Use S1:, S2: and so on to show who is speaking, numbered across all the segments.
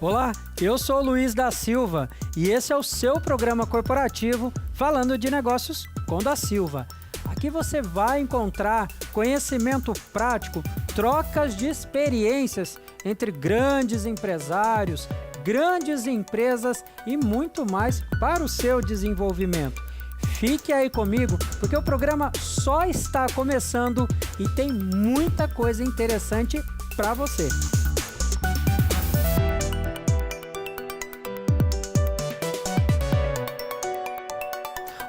S1: Olá, eu sou o Luiz da Silva e esse é o seu programa corporativo falando de negócios com da Silva. Aqui você vai encontrar conhecimento prático, trocas de experiências entre grandes empresários, grandes empresas e muito mais para o seu desenvolvimento. Fique aí comigo, porque o programa só está começando e tem muita coisa interessante para você.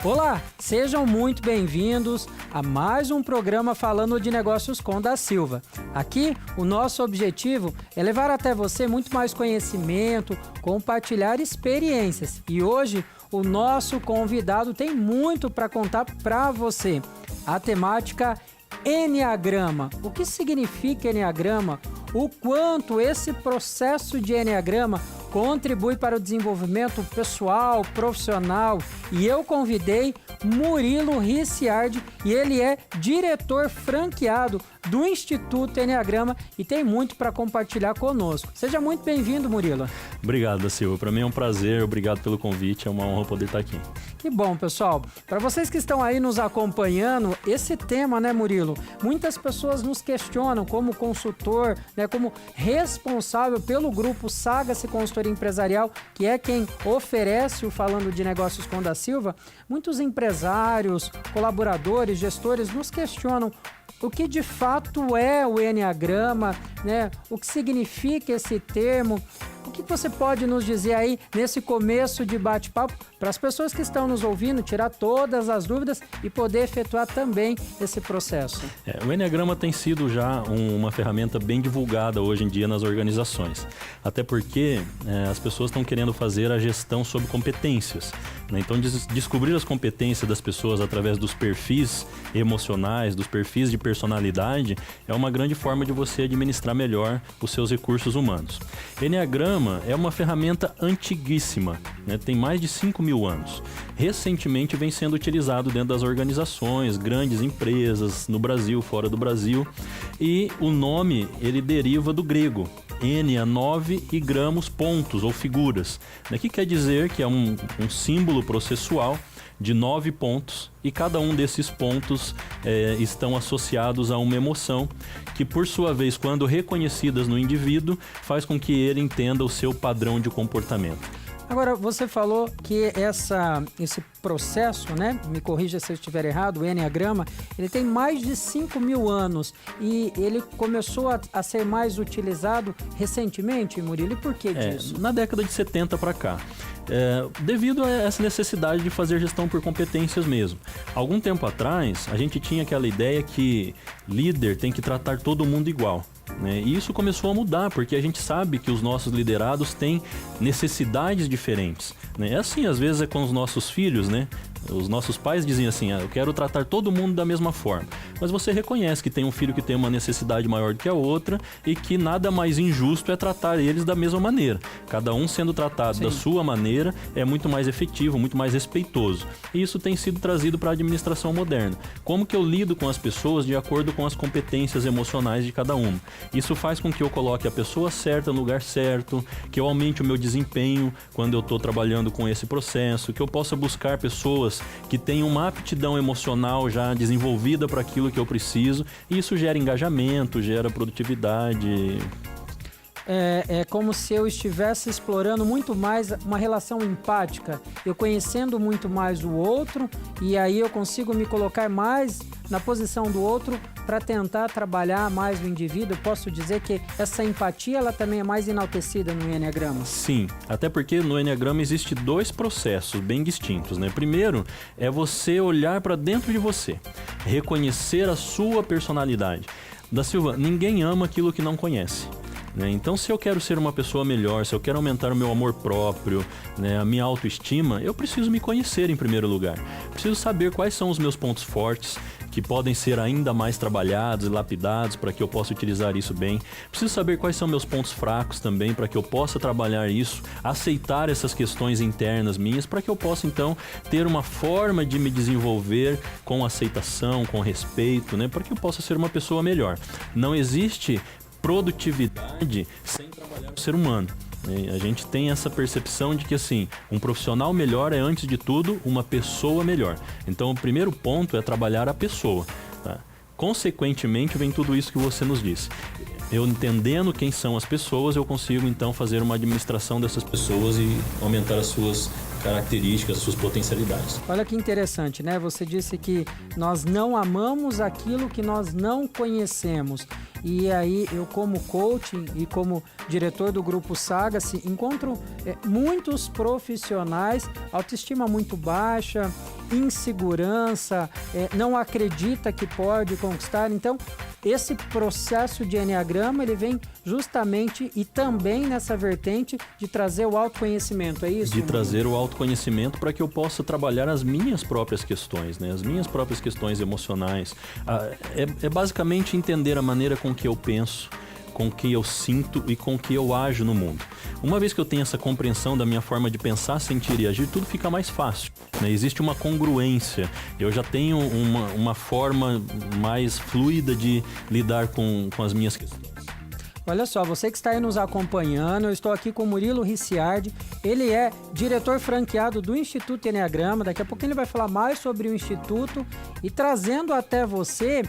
S1: Olá, sejam muito bem-vindos a mais um programa falando de negócios com da Silva. Aqui, o nosso objetivo é levar até você muito mais conhecimento, compartilhar experiências. E hoje, o nosso convidado tem muito para contar para você. A temática Enneagrama. O que significa Enneagrama? O quanto esse processo de Enneagrama contribui para o desenvolvimento pessoal, profissional. E eu convidei Murilo Ricciardi e ele é diretor franqueado do Instituto Enneagrama e tem muito para compartilhar conosco. Seja muito bem-vindo, Murilo.
S2: Obrigado, Silva. Para mim é um prazer, obrigado pelo convite, é uma honra poder estar aqui.
S1: Que bom, pessoal. Para vocês que estão aí nos acompanhando, esse tema, né, Murilo? Muitas pessoas nos questionam como consultor, né, como responsável pelo grupo Saga-se Consultoria Empresarial, que é quem oferece o Falando de Negócios com da Silva. Muitos empresários, colaboradores, gestores nos questionam o que de fato é o Enneagrama, né? O que significa esse termo? O que você pode nos dizer aí nesse começo de bate-papo para as pessoas que estão nos ouvindo tirar todas as dúvidas e poder efetuar também esse processo?
S2: O Enneagrama tem sido já uma ferramenta bem divulgada hoje em dia nas organizações, até porque as pessoas estão querendo fazer a gestão sob competências, né? Então descobrir as competências das pessoas através dos perfis emocionais, dos perfis de personalidade é uma grande forma de você administrar melhor os seus recursos humanos. Enneagrama é uma ferramenta antiguíssima, né? Tem mais de 5.000 anos. Recentemente vem sendo utilizado dentro das organizações, grandes empresas, no Brasil, fora do Brasil. E o nome, ele deriva do grego. Ennea, 9 e gramos, pontos ou figuras. O que quer dizer que é um símbolo processual de 9 pontos e cada um desses pontos estão associados a uma emoção que, por sua vez, quando reconhecidas no indivíduo, faz com que ele entenda o seu padrão de comportamento.
S1: Agora, você falou que esse processo, né? Me corrija se eu estiver errado, o Enneagrama, ele tem mais de 5.000 anos e ele começou a ser mais utilizado recentemente, Murilo. E por que disso?
S2: Na década de 70 para cá. Devido a essa necessidade de fazer gestão por competências mesmo. Algum tempo atrás, a gente tinha aquela ideia que líder tem que tratar todo mundo igual, né? E isso começou a mudar, porque a gente sabe que os nossos liderados têm necessidades diferentes, né? É assim, às vezes é com os nossos filhos, né? Os nossos pais dizem assim, eu quero tratar todo mundo da mesma forma. Mas você reconhece que tem um filho que tem uma necessidade maior do que a outra e que nada mais injusto é tratar eles da mesma maneira. Cada um sendo tratado da sua maneira é muito mais efetivo, muito mais respeitoso. E isso tem sido trazido para a administração moderna. Como que eu lido com as pessoas de acordo com as competências emocionais de cada uma? Isso faz com que eu coloque a pessoa certa no lugar certo, que eu aumente o meu desempenho quando eu estou trabalhando com esse processo, que eu possa buscar pessoas que tenham uma aptidão emocional já desenvolvida para aquilo que eu preciso, e isso gera engajamento, gera produtividade.
S1: É como se eu estivesse explorando muito mais uma relação empática, eu conhecendo muito mais o outro, e aí eu consigo me colocar mais na posição do outro para tentar trabalhar mais o indivíduo. Eu posso dizer que essa empatia ela também é mais enaltecida no Enneagrama?
S2: Sim, até porque no Enneagrama existe 2 processos bem distintos, né? Primeiro é você olhar para dentro de você, reconhecer a sua personalidade. Da Silva, ninguém ama aquilo que não conhece, né? Então, se eu quero ser uma pessoa melhor, se eu quero aumentar o meu amor próprio, né, a minha autoestima, eu preciso me conhecer em primeiro lugar. Preciso saber quais são os meus pontos fortes, que podem ser ainda mais trabalhados e lapidados para que eu possa utilizar isso bem. Preciso saber quais são meus pontos fracos também para que eu possa trabalhar isso, aceitar essas questões internas minhas para que eu possa então ter uma forma de me desenvolver com aceitação, com respeito, né, para que eu possa ser uma pessoa melhor. Não existe produtividade sem trabalhar o ser humano. A gente tem essa percepção de que, assim, um profissional melhor é, antes de tudo, uma pessoa melhor. Então, o primeiro ponto é trabalhar a pessoa, tá? Consequentemente, vem tudo isso que você nos disse. Eu entendendo quem são as pessoas, eu consigo, então, fazer uma administração dessas pessoas e aumentar as suas características, suas potencialidades.
S1: Olha que interessante, né? Você disse que nós não amamos aquilo que nós não conhecemos. E aí eu, como coaching e como diretor do Grupo Saga-se, encontro muitos profissionais, autoestima muito baixa, insegurança, não acredita que pode conquistar. Então, esse processo de Enneagrama, ele vem justamente e também nessa vertente de trazer o autoconhecimento, é isso?
S2: De trazer o autoconhecimento para que eu possa trabalhar as minhas próprias questões, né? As minhas próprias questões emocionais. É basicamente entender a maneira com que eu penso, com que eu sinto e com que eu ajo no mundo. Uma vez que eu tenho essa compreensão da minha forma de pensar, sentir e agir, tudo fica mais fácil, né? Existe uma congruência, eu já tenho uma forma mais fluida de lidar com as minhas questões.
S1: Olha só, você que está aí nos acompanhando, eu estou aqui com o Murilo Ricciardi, ele é diretor franqueado do Instituto Enneagrama. Daqui a pouco ele vai falar mais sobre o Instituto e trazendo até você,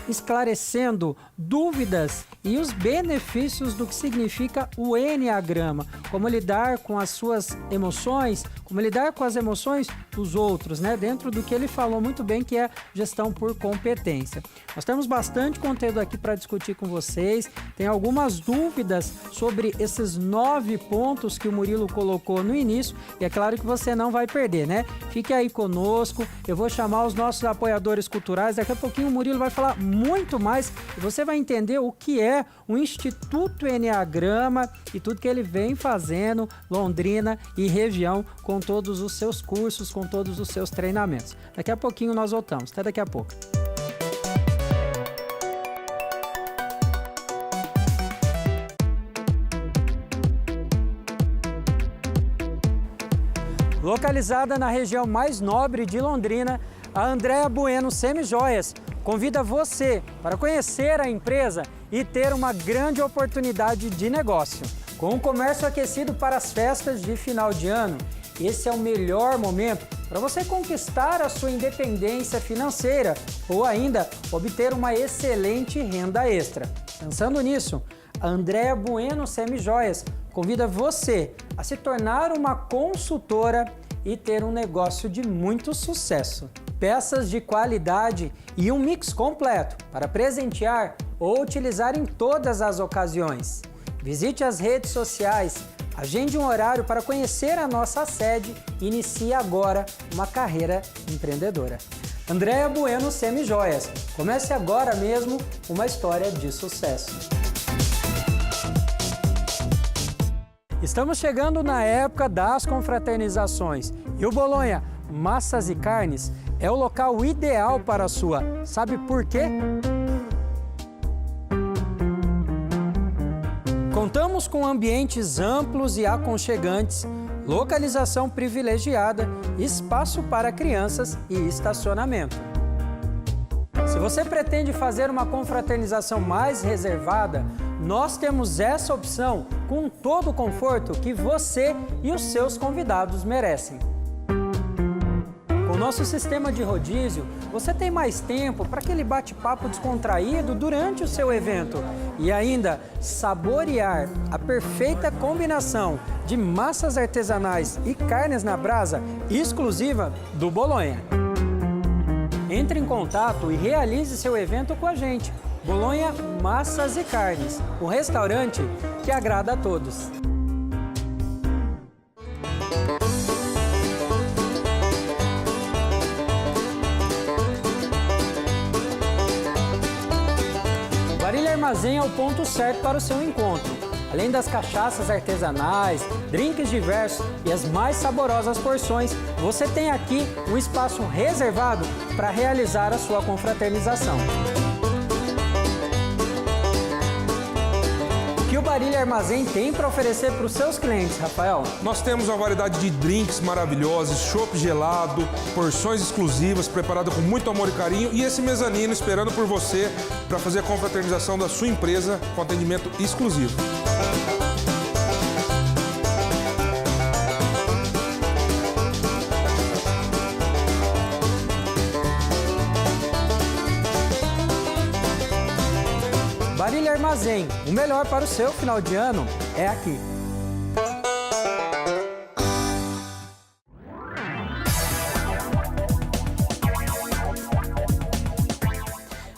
S1: esclarecendo dúvidas e os benefícios do que significa o Enneagrama, como lidar com as suas emoções, como lidar com as emoções dos outros, né? Dentro do que ele falou muito bem, que é gestão por competência. Nós temos bastante conteúdo aqui para discutir com vocês, tem algumas dúvidas sobre esses 9 pontos que o Murilo colocou no início, e é claro que você não vai perder, né? Fique aí conosco, eu vou chamar os nossos apoiadores culturais, daqui a pouquinho o Murilo vai falar muito mais, e você vai entender o que é o Instituto Enneagrama e tudo que ele vem fazendo, Londrina e região, com todos os seus cursos, com todos os seus treinamentos. Daqui a pouquinho nós voltamos, até daqui a pouco. Localizada na região mais nobre de Londrina, a Andréa Bueno Semijoias convida você para conhecer a empresa e ter uma grande oportunidade de negócio. Com o comércio aquecido para as festas de final de ano, esse é o melhor momento para você conquistar a sua independência financeira ou ainda obter uma excelente renda extra. Pensando nisso, a Andréa Bueno Semijoias convida você a se tornar uma consultora e ter um negócio de muito sucesso. Peças de qualidade e um mix completo para presentear ou utilizar em todas as ocasiões. Visite as redes sociais, agende um horário para conhecer a nossa sede e inicie agora uma carreira empreendedora. Andréa Bueno Semijoias, comece agora mesmo uma história de sucesso. Estamos chegando na época das confraternizações e o Bolonha Massas e Carnes é o local ideal para a sua. Sabe por quê? Contamos com ambientes amplos e aconchegantes, localização privilegiada, espaço para crianças e estacionamento. Se você pretende fazer uma confraternização mais reservada, nós temos essa opção com todo o conforto que você e os seus convidados merecem. Com o nosso sistema de rodízio, você tem mais tempo para aquele bate-papo descontraído durante o seu evento e ainda saborear a perfeita combinação de massas artesanais e carnes na brasa exclusiva do Bolonha. Entre em contato e realize seu evento com a gente. Bolonha Massas e Carnes, um restaurante que agrada a todos. O Barilha Armazém é o ponto certo para o seu encontro. Além das cachaças artesanais, drinks diversos e as mais saborosas porções, você tem aqui um espaço reservado para realizar a sua confraternização. O que o Barilha Armazém tem para oferecer para os seus clientes, Rafael?
S3: Nós temos uma variedade de drinks maravilhosos, chopp gelado, porções exclusivas preparadas com muito amor e carinho e esse mezanino esperando por você para fazer a confraternização da sua empresa com atendimento exclusivo.
S1: Marília Armazém, o melhor para o seu final de ano é aqui.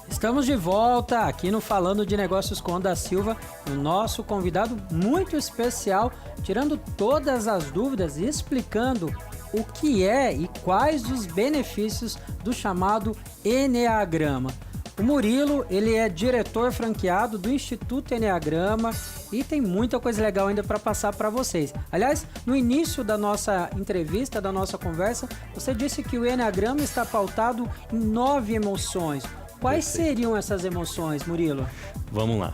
S1: Estamos de volta aqui no Falando de Negócios com Da Silva, o nosso convidado muito especial, tirando todas as dúvidas e explicando o que é e quais os benefícios do chamado Eneagrama. O Murilo, ele é diretor franqueado do Instituto Eneagrama e tem muita coisa legal ainda para passar para vocês. Aliás, no início da nossa entrevista, da nossa conversa, você disse que o Eneagrama está pautado em 9 emoções. Quais seriam essas emoções, Murilo?
S2: Vamos lá.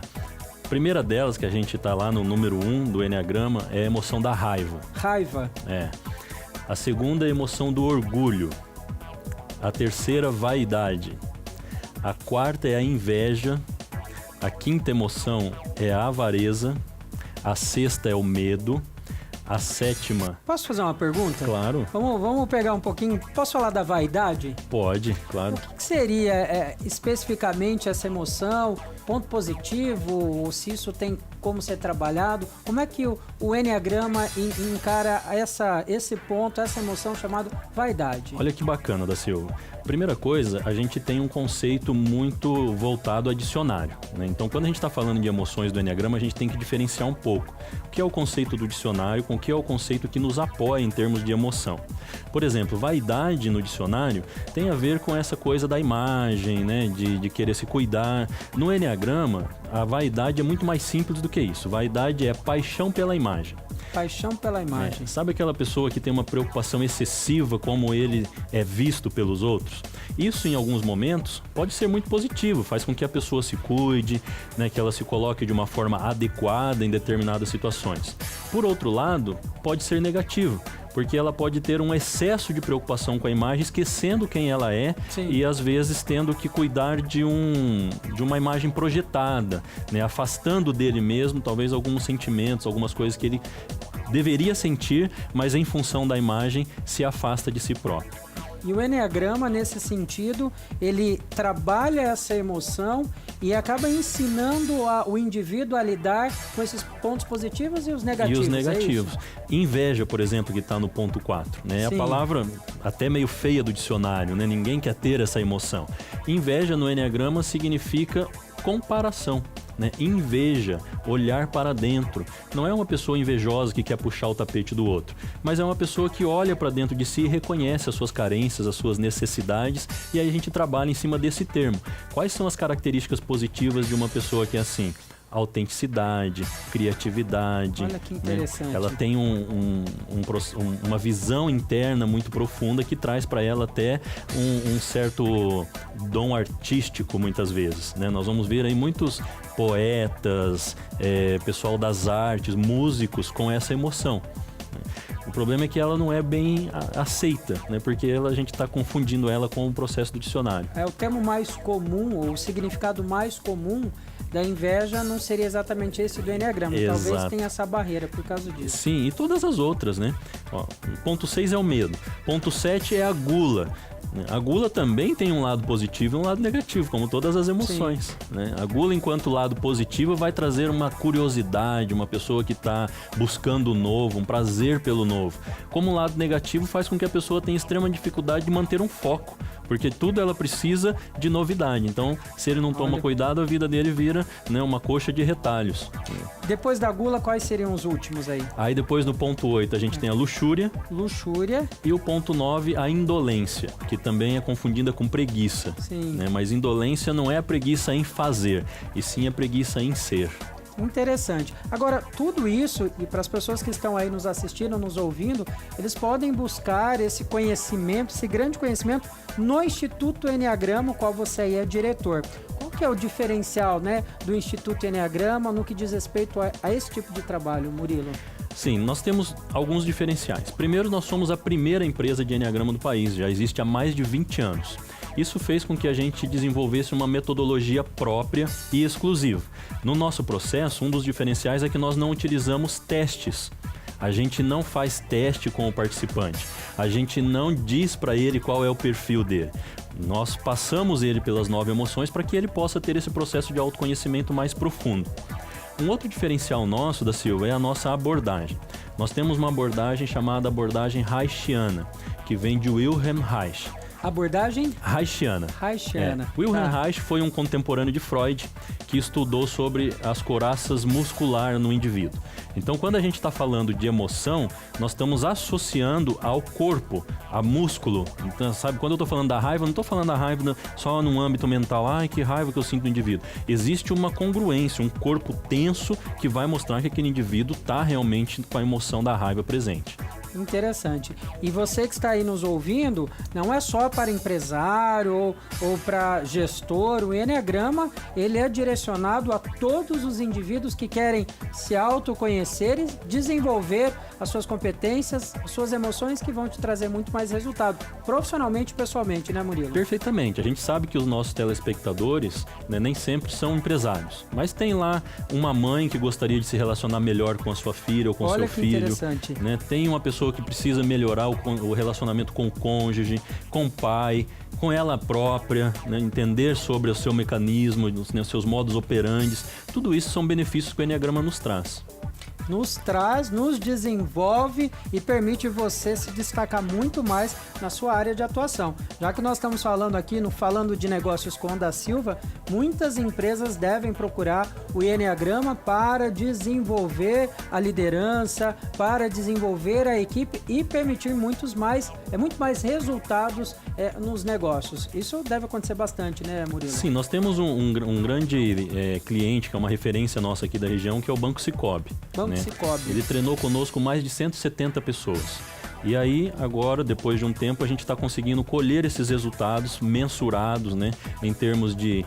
S2: A primeira delas, que a gente está lá no número 1 do Eneagrama, é a emoção da raiva.
S1: Raiva.
S2: É. A segunda é a emoção do orgulho. A terceira, vaidade. A quarta é a inveja. A quinta emoção é a avareza. A sexta é o medo. A sétima...
S1: Posso fazer uma pergunta?
S2: Claro.
S1: Vamos pegar um pouquinho... Posso falar da vaidade?
S2: Pode, claro.
S1: O que seria especificamente essa emoção? Ponto positivo? Ou se isso tem como ser trabalhado? Como é que o Eneagrama encara esse ponto, essa emoção chamada vaidade?
S2: Olha que bacana, Da Silva. Primeira coisa, a gente tem um conceito muito voltado a dicionário, né? Então, quando a gente está falando de emoções do Eneagrama, a gente tem que diferenciar um pouco o que é o conceito do dicionário com o que é o conceito que nos apoia em termos de emoção. Por exemplo, vaidade no dicionário tem a ver com essa coisa da imagem, né? De querer se cuidar. No Eneagrama, a vaidade é muito mais simples do que isso. Vaidade é paixão pela imagem.
S1: Paixão pela imagem.
S2: Sabe aquela pessoa que tem uma preocupação excessiva como ele é visto pelos outros? Isso, em alguns momentos, pode ser muito positivo, faz com que a pessoa se cuide, né, que ela se coloque de uma forma adequada em determinadas situações. Por outro lado, pode ser negativo, porque ela pode ter um excesso de preocupação com a imagem, esquecendo quem ela é. Sim. E às vezes tendo que cuidar de uma imagem projetada, né, afastando dele mesmo talvez alguns sentimentos, algumas coisas que ele deveria sentir, mas em função da imagem se afasta de si próprio.
S1: E o Eneagrama, nesse sentido, ele trabalha essa emoção e acaba ensinando o indivíduo a lidar com esses pontos positivos e os negativos.
S2: E os negativos. Inveja, por exemplo, que está no ponto 4, né? Sim. A palavra até meio feia do dicionário, né? Ninguém quer ter essa emoção. Inveja no Eneagrama significa comparação, né? Inveja, olhar para dentro. Não é uma pessoa invejosa que quer puxar o tapete do outro, mas é uma pessoa que olha para dentro de si e reconhece as suas carências, as suas necessidades, e aí a gente trabalha em cima desse termo. Quais são as características positivas de uma pessoa que é assim? Autenticidade, criatividade.
S1: Olha que interessante.
S2: Né? Ela tem uma visão interna muito profunda que traz para ela até um certo dom artístico muitas vezes, né? Nós vamos ver aí muitos poetas, pessoal das artes, músicos com essa emoção. O problema é que ela não é bem aceita, né? Porque a gente está confundindo ela com o processo do dicionário.
S1: O termo mais comum, ou o significado mais comum da inveja não seria exatamente esse do Eneagrama.
S2: Exato.
S1: Talvez tenha essa barreira por causa disso.
S2: Sim, e todas as outras, né? Ó, ponto 6 é o medo. Ponto 7 é a gula. A gula também tem um lado positivo e um lado negativo, como todas as emoções, né? A gula, enquanto lado positivo, vai trazer uma curiosidade, uma pessoa que está buscando o novo, um prazer pelo novo. Como um lado negativo, faz com que a pessoa tenha extrema dificuldade de manter um foco, porque tudo ela precisa de novidade. Então, se ele não toma cuidado, a vida dele vira, né, uma coxa de retalhos.
S1: Depois da gula, quais seriam os últimos aí?
S2: Aí depois no ponto 8 a gente tem a luxúria.
S1: Luxúria.
S2: E o ponto 9, a indolência, que também é confundida com preguiça.
S1: Sim.
S2: Né? Mas indolência não é a preguiça em fazer, e sim a preguiça em ser.
S1: Interessante. Agora, tudo isso, e para as pessoas que estão aí nos assistindo, nos ouvindo, eles podem buscar esse conhecimento, esse grande conhecimento, no Instituto Eneagrama, o qual você aí é diretor. Qual que é o diferencial, né, do Instituto Eneagrama no que diz respeito a esse tipo de trabalho, Murilo?
S2: Sim, nós temos alguns diferenciais. Primeiro, nós somos a primeira empresa de Eneagrama do país, já existe há mais de 20 anos. Isso fez com que a gente desenvolvesse uma metodologia própria e exclusiva. No nosso processo, um dos diferenciais é que nós não utilizamos testes. A gente não faz teste com o participante. A gente não diz para ele qual é o perfil dele. Nós passamos ele pelas 9 emoções para que ele possa ter esse processo de autoconhecimento mais profundo. Um outro diferencial nosso da Silva é a nossa abordagem. Nós temos uma abordagem chamada abordagem Reichiana, que vem de Wilhelm Reich.
S1: Abordagem?
S2: Reichiana.
S1: Reichiana.
S2: Wilhelm Reich foi um contemporâneo de Freud que estudou sobre as couraças musculares no indivíduo. Então, quando a gente está falando de emoção, nós estamos associando ao corpo, a músculo. Então, sabe, quando eu estou falando da raiva, eu não estou falando da raiva só num âmbito mental. Ai, que raiva que eu sinto no indivíduo. Existe uma congruência, um corpo tenso que vai mostrar que aquele indivíduo está realmente com a emoção da raiva presente.
S1: Interessante. E você que está aí nos ouvindo, não é só para empresário ou para gestor. O Enneagrama, ele é direcionado a todos os indivíduos que querem se autoconhecer e desenvolver as suas competências, as suas emoções, que vão te trazer muito mais resultado, profissionalmente e pessoalmente, né, Murilo?
S2: Perfeitamente. A gente sabe que os nossos telespectadores, né, nem sempre são empresários, mas tem lá uma mãe que gostaria de se relacionar melhor com a sua filha ou com o seu filho. Olha que interessante. Né? Tem uma pessoa que precisa melhorar o relacionamento com o cônjuge, com o pai, com ela própria, né? Entender sobre o seu mecanismo, os seus modus operandi. Tudo isso são benefícios que o Enneagrama nos traz.
S1: Nos traz, nos desenvolve e permite você se destacar muito mais na sua área de atuação. Já que nós estamos falando aqui, Falando de Negócios com Da Silva, muitas empresas devem procurar o Enneagrama para desenvolver a liderança, para desenvolver a equipe e permitir muito mais resultados nos negócios. Isso deve acontecer bastante, né, Murilo?
S2: Sim, nós temos um grande cliente, que é uma referência nossa aqui da região, que é o Banco Sicoob. Né? Ele treinou conosco mais de 170 pessoas. E aí, agora, depois de um tempo, a gente está conseguindo colher esses resultados mensurados, né? Em termos de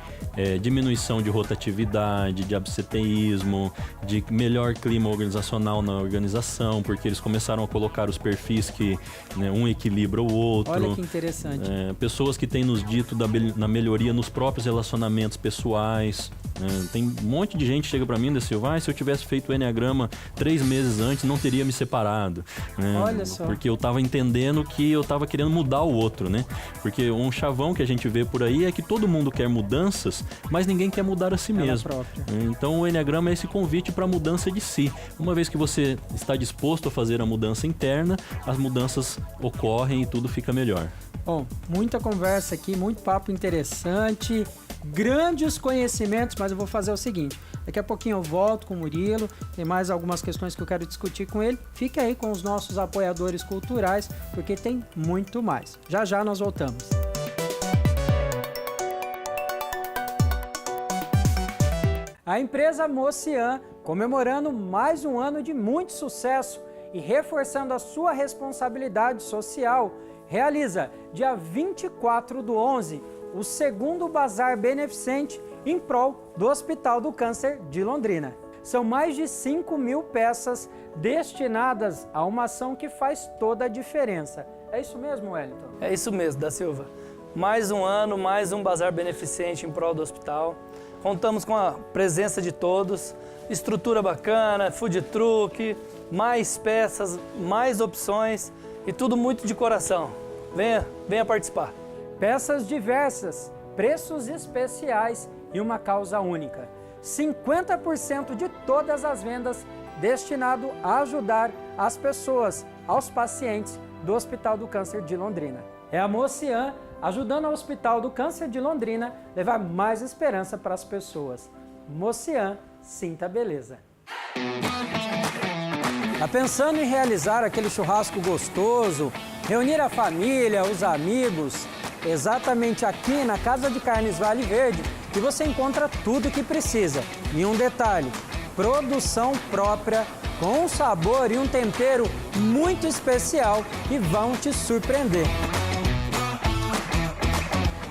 S2: diminuição de rotatividade, de absenteísmo, de melhor clima organizacional na organização, porque eles começaram a colocar os perfis que, né, um equilibra o outro.
S1: Olha que interessante.
S2: Pessoas que têm nos dito na melhoria nos próprios relacionamentos pessoais. Tem um monte de gente que chega para mim e diz: Silva, se eu tivesse feito o Enneagrama 3 meses antes, não teria me separado.
S1: Olha só.
S2: Porque eu estava entendendo que eu estava querendo mudar o outro, né? Porque um chavão que a gente vê por aí é que todo mundo quer mudanças, mas ninguém quer mudar a si mesmo. Então o Enneagrama é esse convite para a mudança de si. Uma vez que você está disposto a fazer a mudança interna, as mudanças ocorrem e tudo fica melhor.
S1: Bom, muita conversa aqui, muito papo interessante, grandes conhecimentos, mas eu vou fazer o seguinte: daqui a pouquinho eu volto com o Murilo, tem mais algumas questões que eu quero discutir com ele. Fique aí com os nossos apoiadores culturais, porque tem muito mais. Já já nós voltamos. A empresa Mocian, comemorando mais um ano de muito sucesso e reforçando a sua responsabilidade social, realiza, dia 24/11, o segundo Bazar Beneficente em prol do Hospital do Câncer de Londrina. São mais de 5.000 peças destinadas a uma ação que faz toda a diferença. É isso mesmo, Wellington?
S4: É isso mesmo, Da Silva. Mais um ano, mais um Bazar Beneficente em prol do hospital. Contamos com a presença de todos, estrutura bacana, food truck, mais peças, mais opções e tudo muito de coração. Venha participar.
S1: Peças diversas, preços especiais e uma causa única. 50% de todas as vendas destinado a ajudar as pessoas, aos pacientes do Hospital do Câncer de Londrina. É a Mocian ajudando o Hospital do Câncer de Londrina a levar mais esperança para as pessoas. Mocian, sinta a beleza. Tá pensando em realizar aquele churrasco gostoso, reunir a família, os amigos? Exatamente aqui na Casa de Carnes Vale Verde que você encontra tudo o que precisa. E um detalhe: produção própria, com um sabor e um tempero muito especial que vão te surpreender.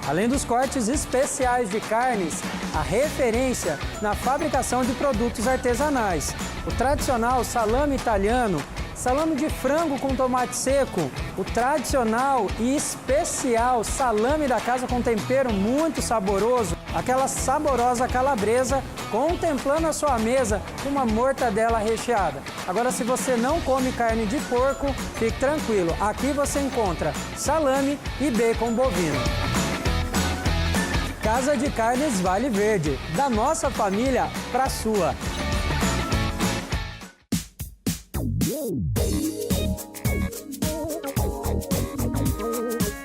S1: Além dos cortes especiais de carnes, a referência na fabricação de produtos artesanais. O tradicional salame italiano, salame de frango com tomate seco, o tradicional e especial salame da casa com tempero muito saboroso, aquela saborosa calabresa contemplando a sua mesa com uma mortadela recheada. Agora, se você não come carne de porco, fique tranquilo, aqui você encontra salame e bacon bovino. Casa de Carnes Vale Verde, da nossa família para a sua.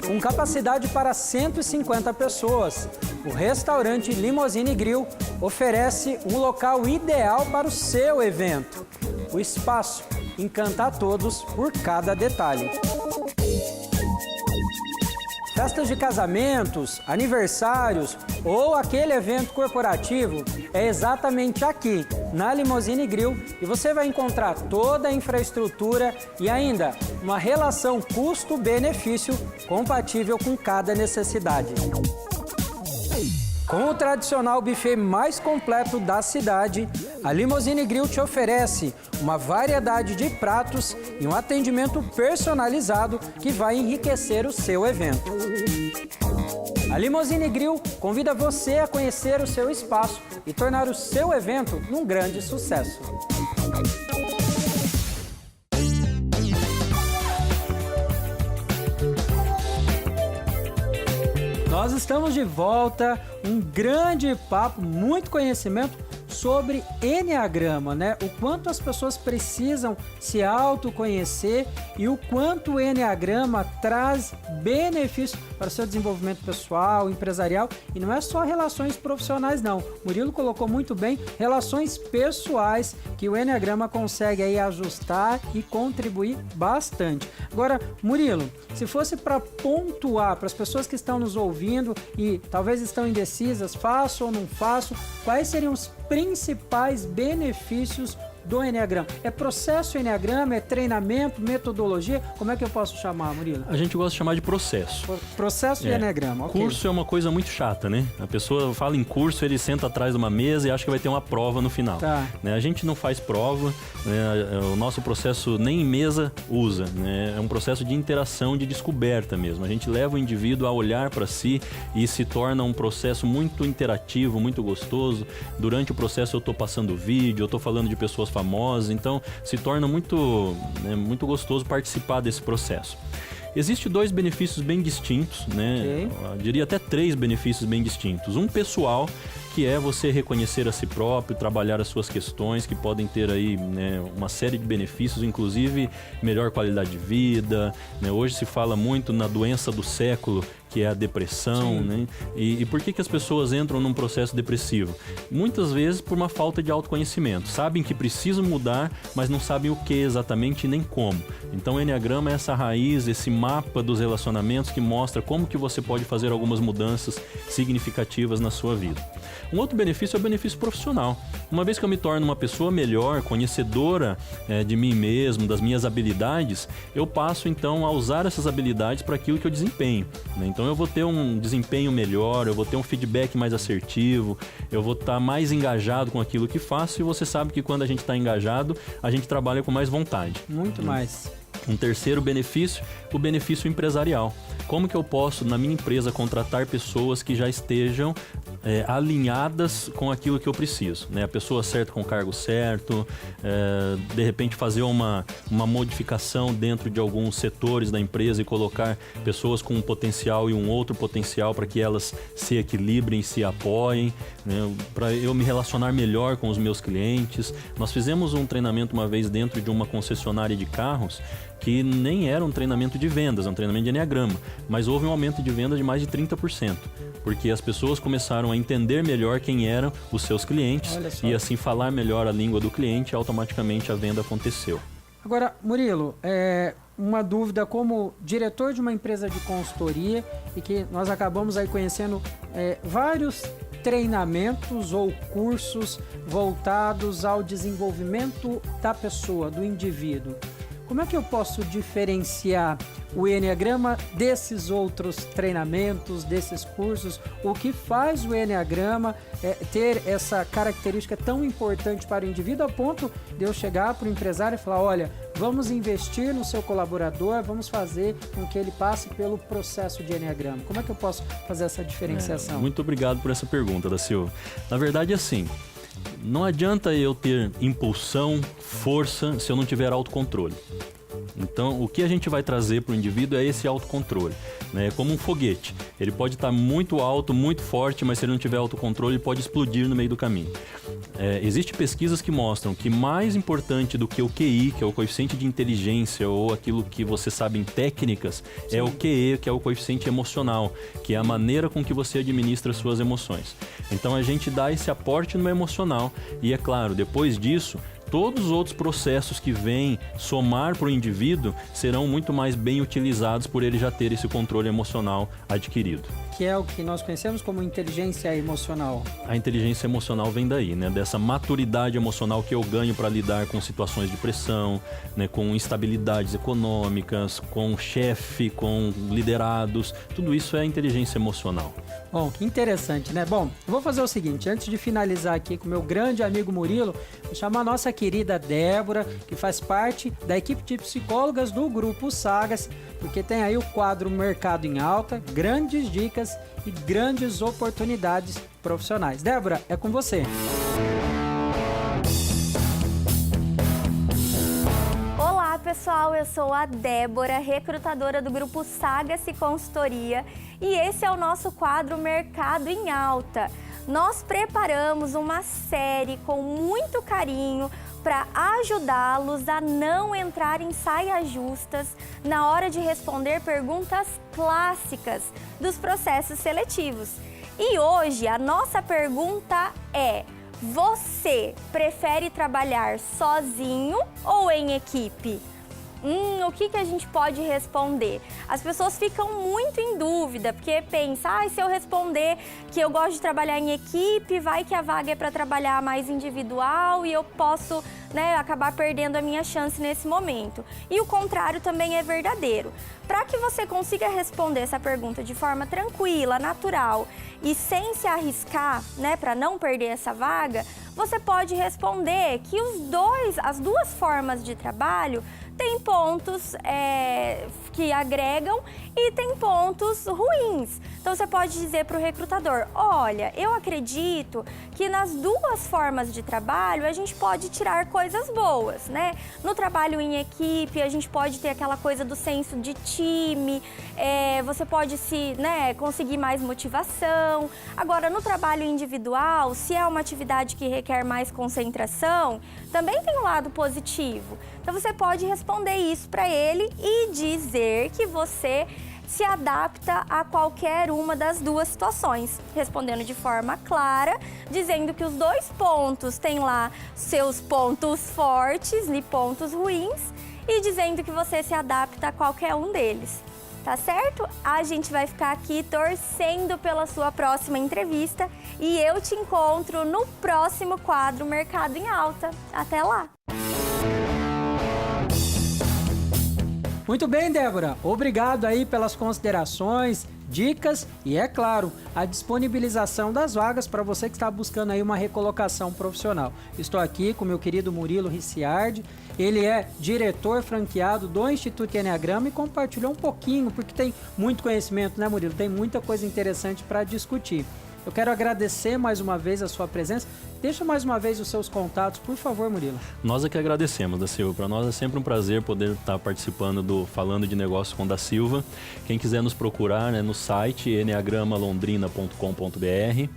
S1: Com capacidade para 150 pessoas, o restaurante Limousine Grill oferece um local ideal para o seu evento. O espaço encanta a todos por cada detalhe. Festas de casamentos, aniversários ou aquele evento corporativo é exatamente aqui, na Limousine Grill, e você vai encontrar toda a infraestrutura e ainda uma relação custo-benefício compatível com cada necessidade. Com o tradicional buffet mais completo da cidade, a Limousine Grill te oferece uma variedade de pratos e um atendimento personalizado que vai enriquecer o seu evento. A Limousine Grill convida você a conhecer o seu espaço e tornar o seu evento um grande sucesso. Nós estamos de volta, um grande papo, muito conhecimento sobre Enneagrama, né? O quanto as pessoas precisam se autoconhecer e o quanto o Enneagrama traz benefícios para o seu desenvolvimento pessoal, empresarial, e não é só relações profissionais não. Murilo colocou muito bem relações pessoais que o Enneagrama consegue aí ajustar e contribuir bastante. Agora, Murilo, se fosse para pontuar para as pessoas que estão nos ouvindo e talvez estão indecisas, faço ou não faço, quais seriam os principais benefícios do Enneagrama? É processo Enneagrama, é treinamento, metodologia? Como é que eu posso chamar, Murilo?
S2: A gente gosta de chamar de processo.
S1: Processo de Enneagrama, ok.
S2: Curso é uma coisa muito chata, né? A pessoa fala em curso, ele senta atrás de uma mesa e acha que vai ter uma prova no final.
S1: Tá.
S2: Né? A gente não faz prova, né? O nosso processo nem em mesa usa, né? É um processo de interação, de descoberta mesmo. A gente leva o indivíduo a olhar para si e se torna um processo muito interativo, muito gostoso. Durante o processo eu estou passando vídeo, eu estou falando de pessoas famosas, então se torna muito, né, muito gostoso participar desse processo. Existem 2 benefícios bem distintos, né?
S1: Okay.
S2: Eu diria até 3 benefícios bem distintos. Um pessoal, que é você reconhecer a si próprio, trabalhar as suas questões, que podem ter aí, né, uma série de benefícios, inclusive melhor qualidade de vida, né? Hoje se fala muito na doença do século, que é a depressão, né? E por que as pessoas entram num processo depressivo? Muitas vezes por uma falta de autoconhecimento. Sabem que precisam mudar, mas não sabem o que exatamente nem como. Então o Enneagrama é essa raiz, esse mapa dos relacionamentos que mostra como que você pode fazer algumas mudanças significativas na sua vida. Um outro benefício é o benefício profissional. Uma vez que eu me torno uma pessoa melhor, conhecedora de mim mesmo, das minhas habilidades, eu passo então a usar essas habilidades para aquilo que eu desempenho, né? Então eu vou ter um desempenho melhor, eu vou ter um feedback mais assertivo, eu vou estar mais engajado com aquilo que faço, e você sabe que quando a gente está engajado, a gente trabalha com mais vontade.
S1: Muito mais.
S2: Um terceiro benefício, o benefício empresarial. Como que eu posso, na minha empresa, contratar pessoas que já estejam alinhadas com aquilo que eu preciso, né? A pessoa certa com o cargo certo, de repente fazer uma modificação dentro de alguns setores da empresa e colocar pessoas com um potencial e um outro potencial para que elas se equilibrem, se apoiem, né? Para eu me relacionar melhor com os meus clientes. Nós fizemos um treinamento uma vez dentro de uma concessionária de carros, que nem era um treinamento de vendas, é um treinamento de Enneagrama, mas houve um aumento de vendas de mais de 30%, porque as pessoas começaram a entender melhor quem eram os seus clientes e assim falar melhor a língua do cliente, e automaticamente a venda aconteceu.
S1: Agora, Murilo, uma dúvida como diretor de uma empresa de consultoria, e que nós acabamos aí conhecendo vários treinamentos ou cursos voltados ao desenvolvimento da pessoa, do indivíduo. Como é que eu posso diferenciar o Enneagrama desses outros treinamentos, desses cursos? O que faz o Enneagrama ter essa característica tão importante para o indivíduo, a ponto de eu chegar para o empresário e falar, olha, vamos investir no seu colaborador, vamos fazer com que ele passe pelo processo de Enneagrama. Como é que eu posso fazer essa diferenciação?
S2: Muito obrigado por essa pergunta, da Silva. Na verdade, assim, não adianta eu ter impulsão, força, se eu não tiver autocontrole. Então, o que a gente vai trazer para o indivíduo é esse autocontrole. né? É como um foguete. Ele pode estar muito alto, muito forte, mas se ele não tiver autocontrole, ele pode explodir no meio do caminho. Existem pesquisas que mostram que mais importante do que o QI, que é o coeficiente de inteligência ou aquilo que você sabe em técnicas, é o QE, que é o coeficiente emocional, que é a maneira com que você administra suas emoções. Então a gente dá esse aporte no emocional e, é claro, depois disso, todos os outros processos que vêm somar para o indivíduo serão muito mais bem utilizados por ele já ter esse controle emocional adquirido.
S1: Que é o que nós conhecemos como inteligência emocional.
S2: A inteligência emocional vem daí, né? Dessa maturidade emocional que eu ganho para lidar com situações de pressão, né? Com instabilidades econômicas, com chefe, com liderados. Tudo isso é inteligência emocional.
S1: Bom, que interessante, né? Bom, eu vou fazer o seguinte, antes de finalizar aqui com o meu grande amigo Murilo, vou chamar a nossa querida Débora, que faz parte da equipe de psicólogas do Grupo Sagas, porque tem aí o quadro Mercado em Alta, grandes dicas e grandes oportunidades profissionais. Débora, é com você.
S5: Olá pessoal, eu sou a Débora, recrutadora do Grupo Sagas Consultoria, e esse é o nosso quadro Mercado em Alta. Nós preparamos uma série com muito carinho para ajudá-los a não entrar em saias justas na hora de responder perguntas clássicas dos processos seletivos. E hoje a nossa pergunta é: você prefere trabalhar sozinho ou em equipe? O que a gente pode responder? As pessoas ficam muito em dúvida, porque pensam, se eu responder que eu gosto de trabalhar em equipe, vai que a vaga é para trabalhar mais individual e eu posso, acabar perdendo a minha chance nesse momento. E o contrário também é verdadeiro. Para que você consiga responder essa pergunta de forma tranquila, natural e sem se arriscar, para não perder essa vaga, você pode responder que as duas formas de trabalho tem pontos que agregam e tem pontos ruins. Então você pode dizer para o recrutador: olha, eu acredito que nas duas formas de trabalho a gente pode tirar coisas boas, né? No trabalho em equipe a gente pode ter aquela coisa do senso de time, você pode conseguir mais motivação. Agora, no trabalho individual, se é uma atividade que requer mais concentração, também tem um lado positivo. Então você pode responder isso para ele e dizer que você se adapta a qualquer uma das duas situações, respondendo de forma clara, dizendo que os dois pontos têm lá seus pontos fortes e pontos ruins e dizendo que você se adapta a qualquer um deles. Tá certo? A gente vai ficar aqui torcendo pela sua próxima entrevista e eu te encontro no próximo quadro Mercado em Alta. Até lá!
S1: Muito bem, Débora. Obrigado aí pelas considerações, dicas e, é claro, a disponibilização das vagas para você que está buscando aí uma recolocação profissional. Estou aqui com meu querido Murilo Ricciardi. Ele é diretor franqueado do Instituto Enneagrama e compartilhou um pouquinho, porque tem muito conhecimento, né, Murilo? Tem muita coisa interessante para discutir. Eu quero agradecer mais uma vez a sua presença. Deixa mais uma vez os seus contatos, por favor, Murilo.
S2: Nós é que agradecemos, Da Silva. Para nós é sempre um prazer poder estar participando do Falando de Negócios com Da Silva. Quem quiser nos procurar, no site enneagramalondrina.com.br,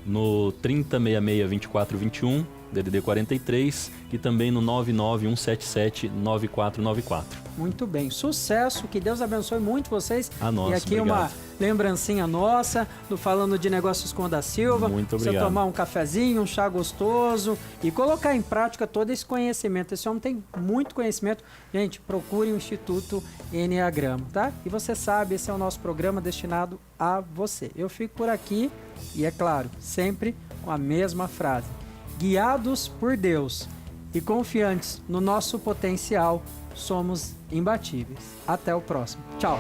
S2: no 3066-2421, DDD 43 e também no 99177-9494.
S1: Muito bem, sucesso, que Deus abençoe muito vocês.
S2: A nossa,
S1: e aqui
S2: obrigado.
S1: Uma lembrancinha nossa do Falando de Negócios com Da Silva.
S2: Muito
S1: obrigado. Você tomar um cafezinho, um chá gostoso e colocar em prática todo esse conhecimento. Esse homem tem muito conhecimento. Gente, procure o Instituto Enneagrama, tá? E você sabe, esse é o nosso programa destinado a você. Eu fico por aqui e, é claro, sempre com a mesma frase: guiados por Deus e confiantes no nosso potencial, somos imbatíveis. Até o próximo. Tchau!